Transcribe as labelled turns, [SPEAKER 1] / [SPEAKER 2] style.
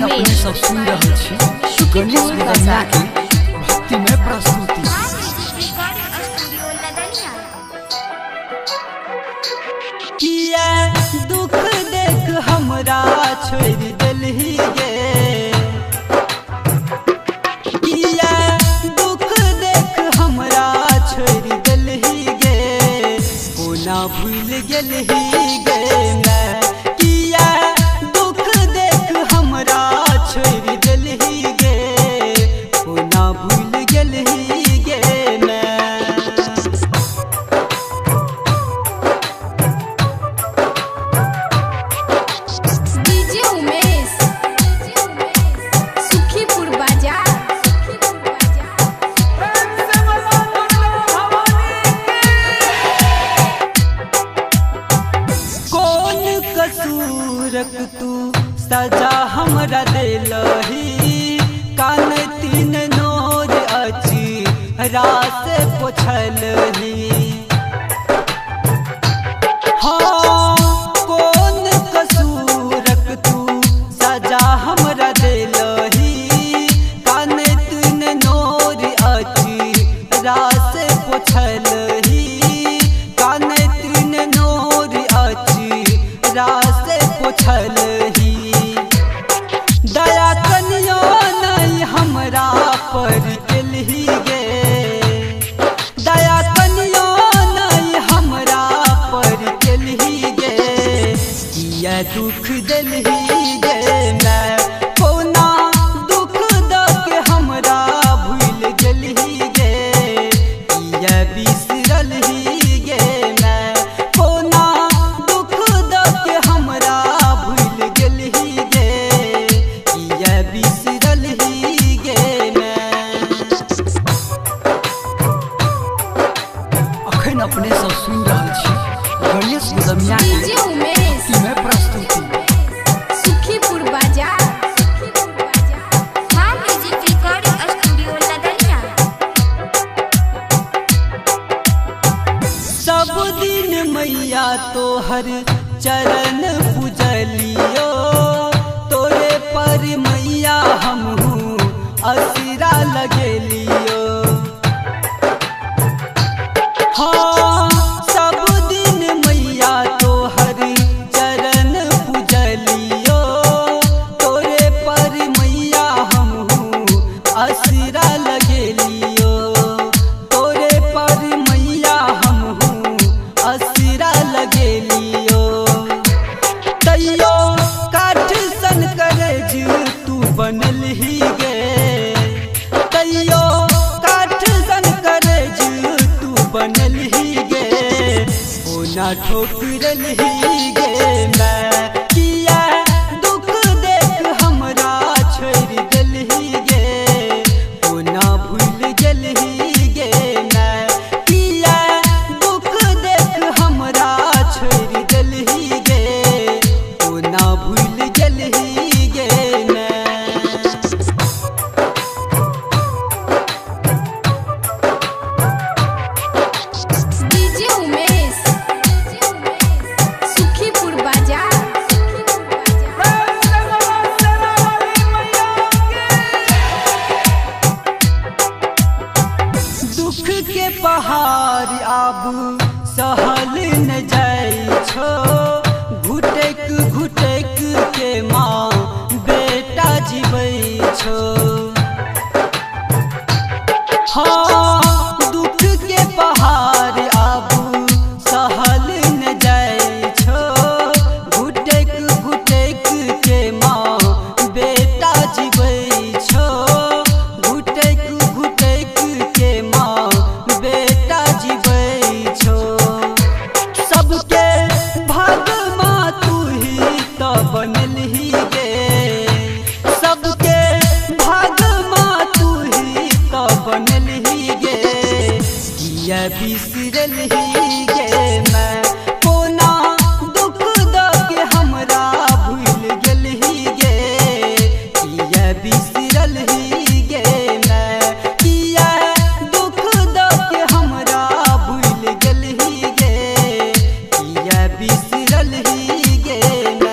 [SPEAKER 1] अपने सब सुन रहल छी गणेश विद्या के भक्तिमय प्रस्तुति।
[SPEAKER 2] किया दुख देख हमरा छोड़ दिलही गे, किया दुख देख हमरा छोड़ दिलही गे, कोना भूल गेलही गे मैं। किया दुख देख हमरा छोड़ दिलही गे, कोना भूल गेलही गे मैं। कसूरक तू सजा हमरा दिलही, कान तीन नोर अची रात पोछलही। हाँ कौन कसूरक तू सजा हमरा दिलही, कान तीन नोर अची रात पोछलही, कान तीन नोर अची रास पोछलही। दया कनियो नहीं हमरा पर केलही गे, दया कनियो नहीं हमरा पर केलही गे, किया दुख दिलही गे मैं। कोना दुख द के हमरा भूल गेलही गे, किया बिसरलही गे मैं। कोना दुख द के हमरा भूल गेलही गे, किया बिसरलही गे मैं।
[SPEAKER 1] अखन अपने सब सुन रहल छी गणेश विद्या के भक्तिमय प्रस्तुति।
[SPEAKER 2] सब दिन मैया तोहर चरण पूजलियो, तोरे पर मैया हमहू असिरा लगेलियो। हाँ सब दिन मैया तोहर चरण पूजलियो, तोरे पर मैया हमहू असिरा लगेलियो, तोरे पर मैया हमहू असिरा लगेलियो। तैयो काठ सन करेज तू बनलही गे, तैयो काठ सन करेज तू बनलही गे, ओना ठोकरलही गे मैं। किया दुख देख हमरा छोड़ दिलही गे, ओना भूल गेलही गे मैं। किया दुख देख हमरा छोड़ दिलही गे, ओना भूल गेलही गे मैं। दुख के पहाड़ आबू सहल न जाई छो, घुटक घुटक के माँ बेटा जीवै छो। हाँ दुख के पहाड़ आबू सहल न जाई छो, घुटक घुटक के माँ बेटा जीवै छो, घुटक घुटक के माँ बेटा जीवै छो। सबके भाग माँ तू ही तो बनलही गे, सबके भाग माँ तू ही तो बनलही गे, किया बिसरलही गे मैं। कोना दुख द के हमरा भूल गेलही गे, किया बिसरलही गे मैं। किया दुख द के हमरा भूल गेलही गे, किया बिसरलही गे मैं।